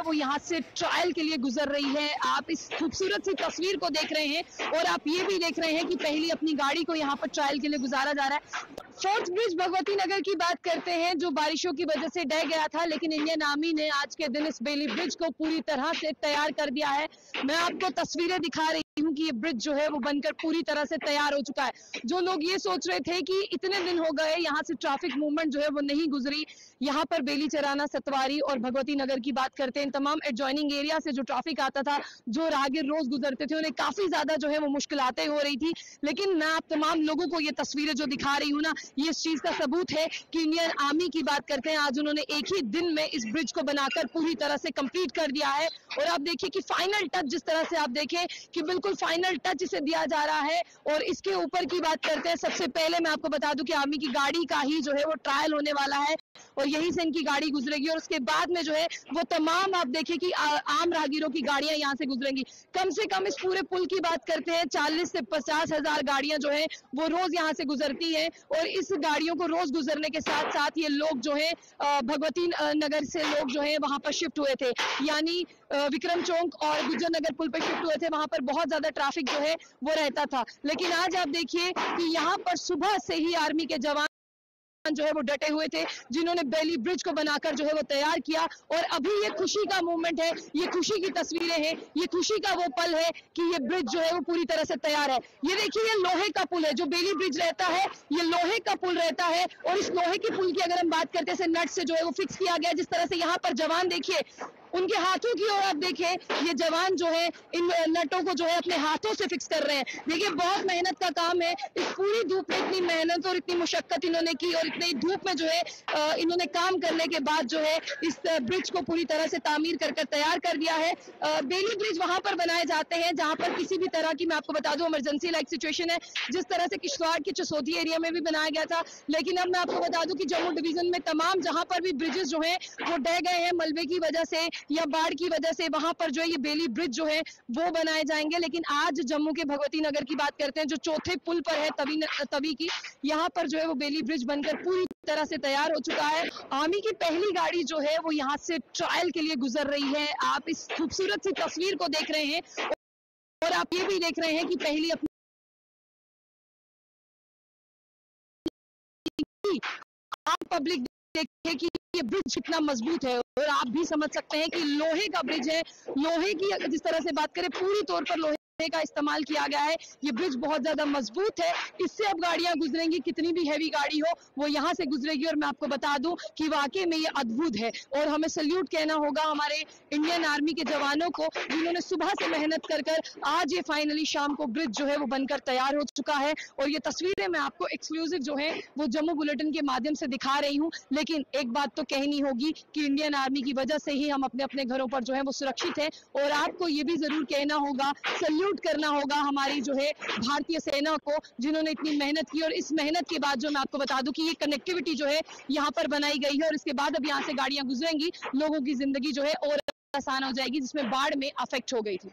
वो यहाँ से ट्रायल के लिए गुजर रही है। आप इस खूबसूरत सी तस्वीर को देख रहे हैं और आप ये भी देख रहे हैं कि पहली अपनी गाड़ी को यहाँ पर ट्रायल के लिए गुजारा जा रहा है। फोर्ट ब्रिज भगवती नगर की बात करते हैं, जो बारिशों की वजह से ढह गया था, लेकिन इंडियन आर्मी ने आज के दिन इस बेली ब्रिज को पूरी तरह से तैयार कर दिया है। मैं आपको तस्वीरें दिखा रही हूँ कि ये ब्रिज जो है वो बनकर पूरी तरह से तैयार हो चुका है। जो लोग ये सोच रहे थे कि इतने दिन हो गए यहाँ से ट्रैफिक मूवमेंट जो है वो नहीं गुजरी, यहाँ पर बेली चराना, सतवारी और भगवती नगर की बात करते हैं, तमाम एडजॉइनिंग एरिया से जो ट्रैफिक आता था, जो राहगीर रोज गुजरते थे, उन्हें काफी ज्यादा जो है वो मुश्किलातें हो रही थी। लेकिन मैं आप तमाम लोगों को ये तस्वीरें जो दिखा रही हूँ ना, ये इस चीज का सबूत है कि इंडियन आर्मी की बात करते हैं, आज उन्होंने एक ही दिन में इस ब्रिज को बनाकर पूरी तरह से कंप्लीट कर दिया है। और आप देखिए कि फाइनल टच, जिस तरह से आप देखें कि बिल्कुल फाइनल टच इसे दिया जा रहा है। और इसके ऊपर की बात करते हैं, सबसे पहले मैं आपको बता दूं कि आर्मी की गाड़ी का ही जो है वो ट्रायल होने वाला है और यहीं से इनकी गाड़ी गुजरेगी। और उसके बाद में जो है वो तमाम आप देखिए कि आम राहगीरों की गाड़ियां यहाँ से गुजरेंगी। कम से कम इस पूरे पुल की बात करते हैं 40 से 50 हजार गाड़ियां जो है वो रोज यहाँ से गुजरती हैं। और इस गाड़ियों को रोज गुजरने के साथ साथ ये लोग जो है भगवती नगर से लोग जो है वहां पर शिफ्ट हुए थे, यानी विक्रम चौक और गुज्जर नगर पुल पर शिफ्ट हुए थे। वहां पर बहुत ज्यादा ट्रैफिक जो है वो रहता था, लेकिन आज आप देखिए कि यहाँ पर सुबह से ही आर्मी के जवान जो है वो डटे हुए थे, जिन्होंने बेली ब्रिज को बनाकर जो है वो तैयार किया। और अभी ये खुशी का मूवमेंट है, ये खुशी की तस्वीरें हैं, ये खुशी का वो पल है कि ये ब्रिज जो है वो पूरी तरह से तैयार है। ये देखिए, ये लोहे का पुल है, जो बेली ब्रिज रहता है ये लोहे का पुल रहता है। और इस लोहे की पुल की अगर हम बात करते हैं, नट से जो है वो फिक्स किया गया। जिस तरह से यहाँ पर जवान देखिए, उनके हाथों की ओर आप देखें, ये जवान जो है इन नटों को जो है अपने हाथों से फिक्स कर रहे हैं। देखिए, बहुत मेहनत का काम है। इस पूरी धूप में इतनी मेहनत और इतनी मुशक्कत इन्होंने की और इतनी धूप में जो है इन्होंने काम करने के बाद जो है इस ब्रिज को पूरी तरह से तामीर कर तैयार कर दिया है। बेली ब्रिज वहां पर बनाए जाते हैं जहां पर किसी भी तरह की, मैं आपको बता दूं, इमरजेंसी लाइक सिचुएशन है। जिस तरह से किश्तवाड़ के चसोदी एरिया में भी बनाया गया था, लेकिन अब मैं आपको बता दूं कि जम्मू डिवीजन में तमाम जहां पर भी ब्रिजेस जो है वो ढह गए हैं मलबे की वजह से या बाढ़ की वजह से, वहां पर जो है ये बेली ब्रिज जो है वो बनाए जाएंगे। लेकिन आज जम्मू के भगवती नगर की बात करते हैं, जो चौथे पुल पर है तवी की, यहाँ पर जो है वो बेली ब्रिज बनकर पूरी तरह से तैयार हो चुका है। आर्मी की पहली गाड़ी जो है वो यहाँ से ट्रायल के लिए गुजर रही है। आप इस खूबसूरत सी तस्वीर को देख रहे हैं और आप ये भी देख रहे हैं कि पहली अपनी आप पब्लिक देखे कि ये ब्रिज कितना मजबूत है। और आप भी समझ सकते हैं कि लोहे का ब्रिज है। लोहे की जिस तरह से बात करें, पूरी तौर पर लोहे का इस्तेमाल किया गया है। ये ब्रिज बहुत ज्यादा मजबूत है, इससे अब गाड़ियां गुजरेंगी, कितनी भी हैवी गाड़ी हो वो यहाँ से गुजरेगी। और मैं आपको बता दूं कि वाकई में ये अद्भुत है और हमें सल्यूट कहना होगा हमारे इंडियन आर्मी के जवानों को, जिन्होंने सुबह से मेहनत कर आज ये फाइनली शाम को ब्रिज जो है वो बनकर तैयार हो चुका है। और ये तस्वीरें मैं आपको एक्सक्लूसिव जो है वो जम्मू बुलेटिन के माध्यम से दिखा रही हूँ। लेकिन एक बात तो कहनी होगी कि इंडियन आर्मी की वजह से ही हम अपने अपने घरों पर जो है वो सुरक्षित है। और आपको ये भी जरूर कहना होगा, सल्यूट करना होगा हमारी जो है भारतीय सेना को, जिन्होंने इतनी मेहनत की। और इस मेहनत के बाद जो मैं आपको बता दूं कि ये कनेक्टिविटी जो है यहाँ पर बनाई गई है और इसके बाद अब यहाँ से गाड़ियां गुजरेंगी, लोगों की जिंदगी जो है और आसान हो जाएगी, जिसमें बाढ़ में अफेक्ट हो गई थी।